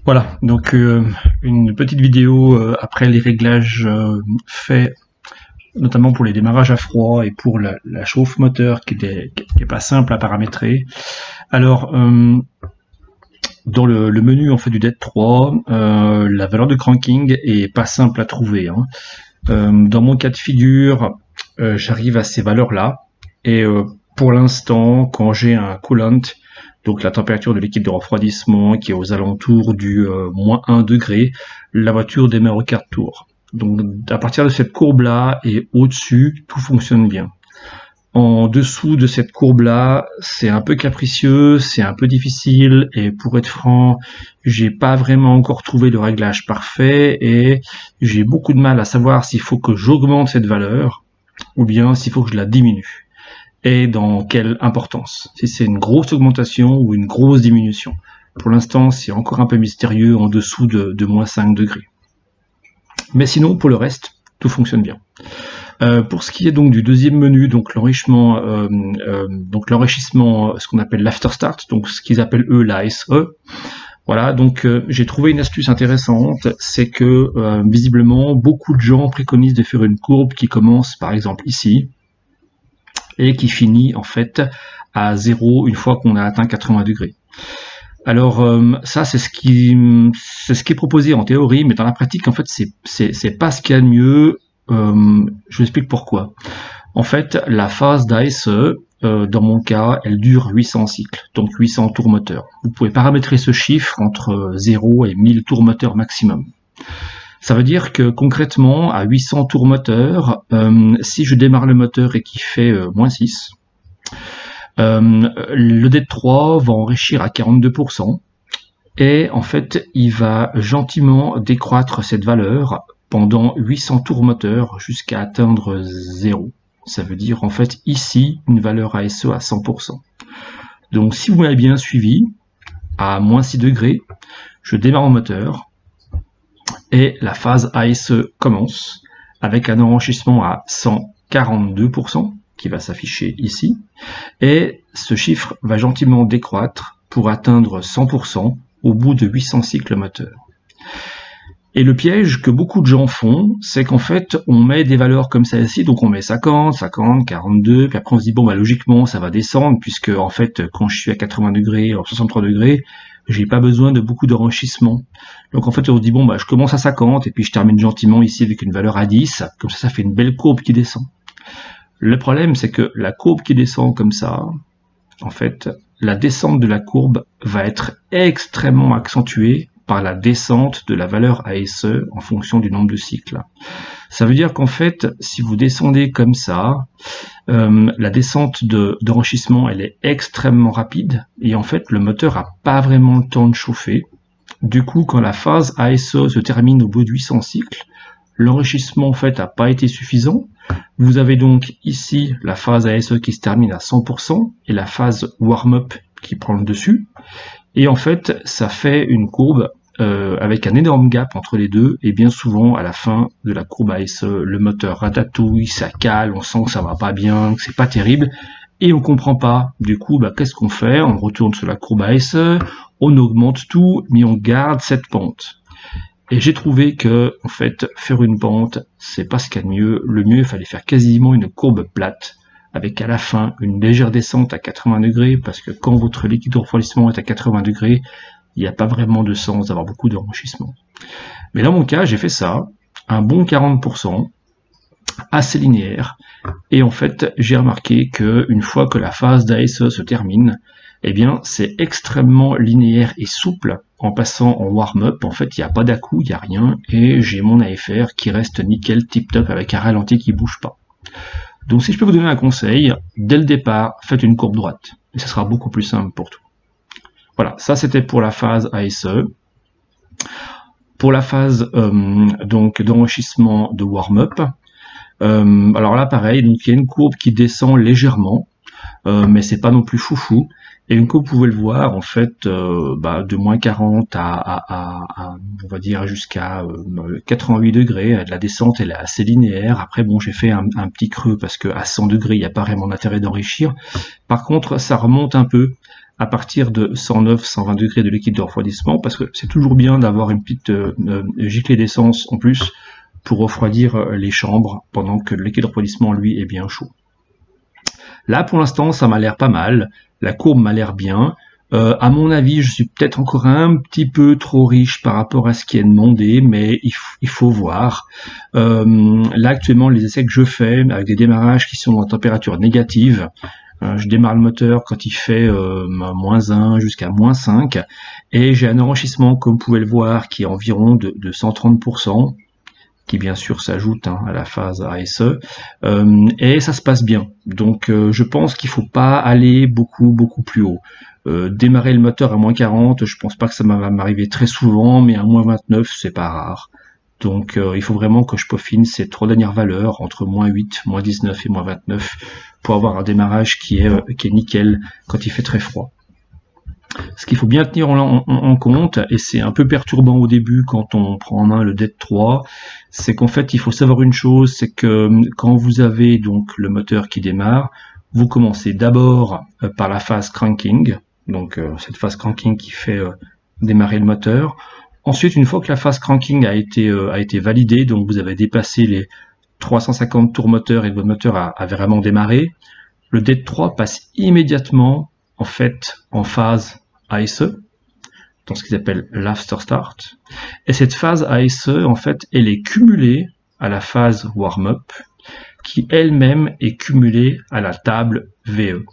Voilà, donc une petite vidéo après les réglages faits notamment pour les démarrages à froid et pour la chauffe moteur qui est pas simple à paramétrer. Alors dans le menu en fait du DET 3, la valeur de cranking est pas simple à trouver, hein. Dans mon cas de figure, j'arrive à ces valeurs-là et pour l'instant, quand j'ai un coolant, donc la température de liquide de refroidissement qui est aux alentours du moins 1 degré, la voiture démarre au quart de tour. Donc à partir de cette courbe-là et au-dessus, tout fonctionne bien. En dessous de cette courbe-là, c'est un peu capricieux, c'est un peu difficile, et pour être franc, j'ai pas vraiment encore trouvé le réglage parfait, et j'ai beaucoup de mal à savoir s'il faut que j'augmente cette valeur, ou bien s'il faut que je la diminue. Et dans quelle importance. Si c'est une grosse augmentation ou une grosse diminution. Pour l'instant, c'est encore un peu mystérieux en dessous de moins 5 degrés. Mais sinon, pour le reste, tout fonctionne bien. Pour ce qui est donc du deuxième menu, donc l'enrichissement, ce qu'on appelle l'after start, donc ce qu'ils appellent eux l'ASE. Voilà, donc j'ai trouvé une astuce intéressante, c'est que visiblement beaucoup de gens préconisent de faire une courbe qui commence par exemple ici et qui finit en fait à 0 une fois qu'on a atteint 80 degrés. Alors ça c'est ce qui est proposé en théorie, mais dans la pratique en fait c'est pas ce qu'il y a de mieux. Je vous explique pourquoi. En fait, la phase d'ASE, dans mon cas, elle dure 800 cycles, donc 800 tours moteur. Vous pouvez paramétrer ce chiffre entre 0 et 1000 tours moteur maximum. Ça veut dire que concrètement, à 800 tours moteur, si je démarre le moteur et qu'il fait moins 6, le DET 3 va enrichir à 42%, et en fait, il va gentiment décroître cette valeur pendant 800 tours moteur jusqu'à atteindre 0. Ça veut dire en fait ici une valeur ASE à 100%. Donc si vous m'avez bien suivi, à moins 6 degrés, je démarre mon moteur et la phase ASE commence avec un enrichissement à 142% qui va s'afficher ici, et ce chiffre va gentiment décroître pour atteindre 100% au bout de 800 cycles moteur. Et le piège que beaucoup de gens font, c'est qu'en fait, on met des valeurs comme ça ici, donc on met 50, 50, 42, puis après on se dit, bon, bah, logiquement, ça va descendre, puisque, en fait, quand je suis à 80 degrés, ou 63 degrés, j'ai pas besoin de beaucoup d'enrichissement. Donc, en fait, on se dit, bon, bah, je commence à 50, et puis je termine gentiment ici avec une valeur à 10, comme ça fait une belle courbe qui descend. Le problème, c'est que la courbe qui descend comme ça, en fait, la descente de la courbe va être extrêmement accentuée par la descente de la valeur ASE en fonction du nombre de cycles. Ça veut dire qu'en fait, si vous descendez comme ça, la descente d'enrichissement, elle est extrêmement rapide, et en fait, le moteur n'a pas vraiment le temps de chauffer. Du coup, quand la phase ASE se termine au bout de 800 cycles, l'enrichissement en fait n'a pas été suffisant. Vous avez donc ici la phase ASE qui se termine à 100% et la phase warm-up qui prend le dessus. Et en fait, ça fait une courbe avec un énorme gap entre les deux, et bien souvent, à la fin de la courbe ASE, le moteur ratatouille, ça cale, on sent que ça va pas bien, que c'est pas terrible, et on comprend pas. Du coup, bah, qu'est-ce qu'on fait? On retourne sur la courbe ASE, on augmente tout, mais on garde cette pente. Et j'ai trouvé que, en fait, faire une pente, c'est pas ce qu'il y a de mieux. Le mieux, il fallait faire quasiment une courbe plate, avec à la fin une légère descente à 80 degrés, parce que quand votre liquide de refroidissement est à 80 degrés, il n'y a pas vraiment de sens d'avoir beaucoup d'enrichissement. Mais dans mon cas, j'ai fait ça, un bon 40%, assez linéaire, et en fait, j'ai remarqué que une fois que la phase d'ASE se termine, eh bien, c'est extrêmement linéaire et souple en passant en warm-up. En fait, il n'y a pas d'à-coup, il n'y a rien, et j'ai mon AFR qui reste nickel, tip-top, avec un ralenti qui bouge pas. Donc si je peux vous donner un conseil, dès le départ, faites une courbe droite, et ça sera beaucoup plus simple pour tout. Voilà, ça c'était pour la phase ASE. Pour la phase donc d'enrichissement de warm-up, alors là pareil, donc il y a une courbe qui descend légèrement, mais c'est pas non plus foufou. Et une courbe, vous pouvez le voir, en fait, de moins 40 on va dire jusqu'à 88 degrés. La descente, elle est assez linéaire. Après, bon, j'ai fait un petit creux parce que à 100 degrés, il n'y a pas vraiment d'intérêt d'enrichir. Par contre, ça remonte un peu à partir de 109-120 degrés de liquide de refroidissement, parce que c'est toujours bien d'avoir une petite giclée d'essence en plus pour refroidir les chambres pendant que le liquide de refroidissement, lui, est bien chaud. Là, pour l'instant, ça m'a l'air pas mal. La courbe m'a l'air bien. À mon avis, je suis peut-être encore un petit peu trop riche par rapport à ce qui est demandé, mais il faut voir. Là, actuellement, les essais que je fais, avec des démarrages qui sont en température négative, je démarre le moteur quand il fait -1 jusqu'à -5, et j'ai un enrichissement, comme vous pouvez le voir, qui est environ de 130%, qui bien sûr s'ajoute à la phase ASE, et ça se passe bien. Donc je pense qu'il faut pas aller beaucoup plus haut. Démarrer le moteur à -40, je pense pas que ça va m'arriver très souvent, mais à -29, c'est pas rare. Donc il faut vraiment que je peaufine ces 3 dernières valeurs, entre -8, -19 et -29, pour avoir un démarrage qui est nickel quand il fait très froid. Ce qu'il faut bien tenir en compte, et c'est un peu perturbant au début quand on prend en main le DET 3, c'est qu'en fait il faut savoir une chose, c'est que quand vous avez donc le moteur qui démarre, vous commencez d'abord par la phase cranking, donc cette phase cranking qui fait démarrer le moteur. Ensuite, une fois que la phase cranking a été validée, donc vous avez dépassé les 350 tours moteur et votre moteur a vraiment démarré, le DET 3 passe immédiatement en fait en phase ASE, dans ce qu'ils appellent l'after start. Et cette phase ASE, en fait, elle est cumulée à la phase warm-up, qui elle-même est cumulée à la table VE.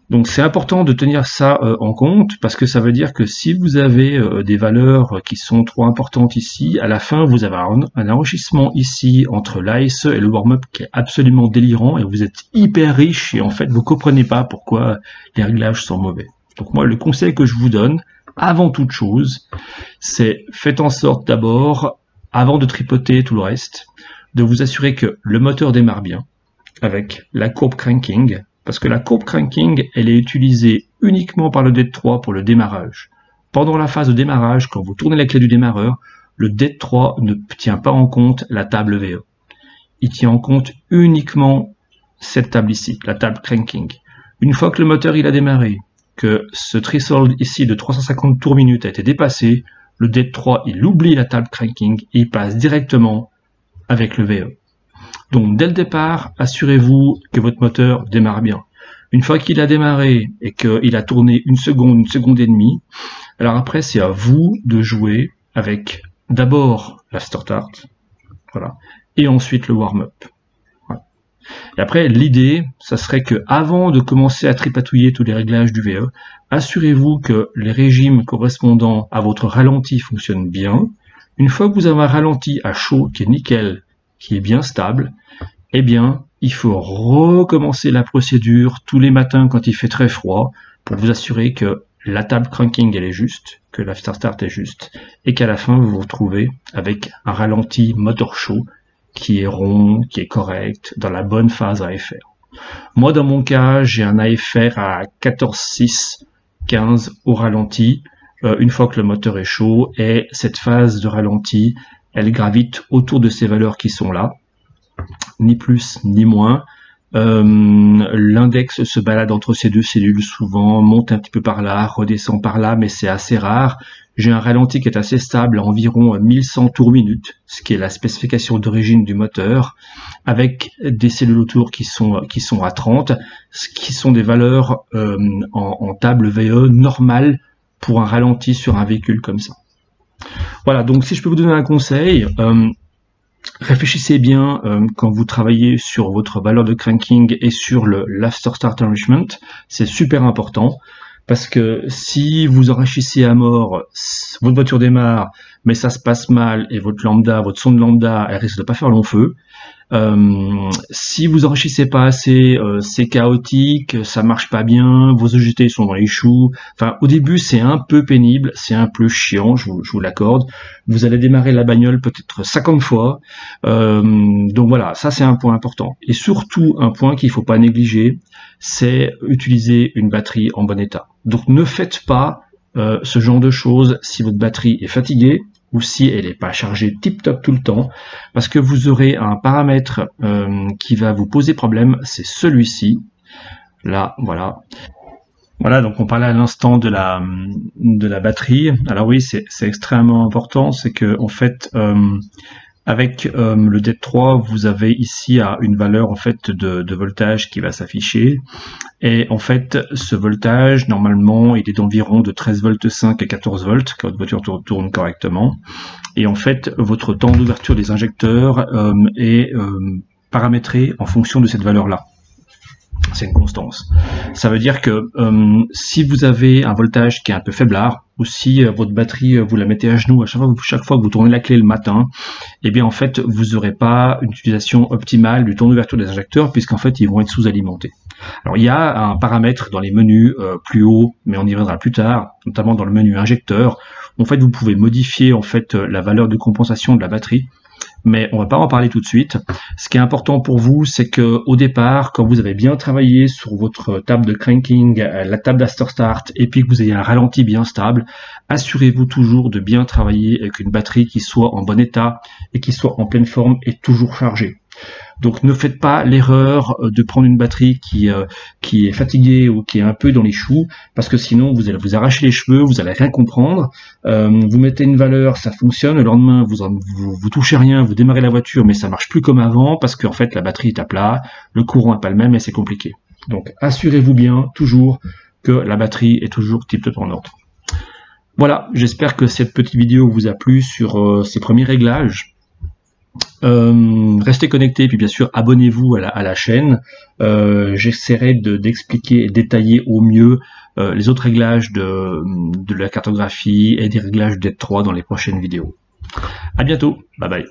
Donc c'est important de tenir ça en compte, parce que ça veut dire que si vous avez des valeurs qui sont trop importantes ici, à la fin vous avez un enrichissement ici entre l'ASE et le warm-up qui est absolument délirant, et vous êtes hyper riche, et en fait vous comprenez pas pourquoi les réglages sont mauvais. Donc moi le conseil que je vous donne, avant toute chose, c'est faites en sorte d'abord, avant de tripoter tout le reste, de vous assurer que le moteur démarre bien, avec la courbe cranking, parce que la courbe cranking, elle est utilisée uniquement par le DET 3 pour le démarrage. Pendant la phase de démarrage, quand vous tournez la clé du démarreur, le DET 3 ne tient pas en compte la table VE. Il tient en compte uniquement cette table ici, la table cranking. Une fois que le moteur il a démarré, que ce threshold ici de 350 tours minute a été dépassé, le DET 3 il oublie la table cranking et il passe directement avec le VE. Donc dès le départ, assurez-vous que votre moteur démarre bien. Une fois qu'il a démarré et qu'il a tourné une seconde et demie, alors après c'est à vous de jouer avec d'abord l'after start, voilà, et ensuite le warm-up. Voilà. Et après l'idée, ça serait que avant de commencer à tripatouiller tous les réglages du VE, assurez-vous que les régimes correspondant à votre ralenti fonctionnent bien. Une fois que vous avez un ralenti à chaud qui est nickel, qui est bien stable, eh bien, il faut recommencer la procédure tous les matins quand il fait très froid pour vous assurer que la table cranking elle est juste, que l'after start est juste, et qu'à la fin vous vous retrouvez avec un ralenti moteur chaud qui est rond, qui est correct, dans la bonne phase AFR. Moi, dans mon cas, j'ai un AFR à 14,6, 15 au ralenti, une fois que le moteur est chaud, et cette phase de ralenti, elle gravite autour de ces valeurs qui sont là, ni plus ni moins. L'index se balade entre ces deux cellules souvent, monte un petit peu par là, redescend par là, mais c'est assez rare. J'ai un ralenti qui est assez stable à environ 1100 tours minute, ce qui est la spécification d'origine du moteur, avec des cellules autour qui sont à 30, ce qui sont des valeurs en table VE normales pour un ralenti sur un véhicule comme ça. Voilà, donc si je peux vous donner un conseil, réfléchissez bien quand vous travaillez sur votre valeur de cranking et sur l'after start enrichment, c'est super important, parce que si vous enrichissez à mort, votre voiture démarre, mais ça se passe mal, et votre sonde lambda, elle risque de pas faire long feu. Si vous enrichissez pas assez, c'est chaotique, ça marche pas bien, vos EGT sont dans les choux. Enfin, au début, c'est un peu pénible, c'est un peu chiant, je vous l'accorde. Vous allez démarrer la bagnole peut-être 50 fois. Donc voilà, ça c'est un point important. Et surtout, un point qu'il faut pas négliger, c'est utiliser une batterie en bon état. Donc ne faites pas ce genre de choses si votre batterie est fatiguée, ou si elle n'est pas chargée tip-top tout le temps, parce que vous aurez un paramètre qui va vous poser problème, c'est celui-ci, là, voilà. Voilà, donc on parlait à l'instant de la batterie. Alors oui, c'est extrêmement important, c'est que en fait, avec le DEP3, vous avez ici une valeur en fait de voltage qui va s'afficher. Et en fait, ce voltage, normalement, il est d'environ de 13 volts 5 à 14 volts quand votre voiture tourne correctement. Et en fait, votre temps d'ouverture des injecteurs est paramétré en fonction de cette valeur-là. C'est une constance. Ça veut dire que si vous avez un voltage qui est un peu faiblard, ou si votre batterie, vous la mettez à genoux à chaque fois que vous tournez la clé le matin, eh bien en fait, vous n'aurez pas une utilisation optimale du temps d'ouverture des injecteurs, puisqu'en fait, ils vont être sous-alimentés. Alors il y a un paramètre dans les menus plus haut, mais on y reviendra plus tard, notamment dans le menu injecteur. En fait, vous pouvez modifier en fait la valeur de compensation de la batterie. Mais on va pas en parler tout de suite. Ce qui est important pour vous, c'est que au départ, quand vous avez bien travaillé sur votre table de cranking, la table d'after start, et puis que vous ayez un ralenti bien stable, assurez-vous toujours de bien travailler avec une batterie qui soit en bon état et qui soit en pleine forme et toujours chargée. Donc ne faites pas l'erreur de prendre une batterie qui est fatiguée ou qui est un peu dans les choux, parce que sinon vous allez vous arracher les cheveux, vous allez rien comprendre. Vous mettez une valeur, ça fonctionne, le lendemain vous touchez rien, vous démarrez la voiture, mais ça marche plus comme avant, parce qu'en fait la batterie est à plat, le courant n'est pas le même et c'est compliqué. Donc assurez-vous bien toujours que la batterie est toujours tip-top en ordre. Voilà, j'espère que cette petite vidéo vous a plu sur ces premiers réglages. Restez connectés, puis bien sûr abonnez-vous à la chaîne. J'essaierai d'expliquer et détailler au mieux les autres réglages de la cartographie et des réglages DEP3 dans les prochaines vidéos. À bientôt, bye bye.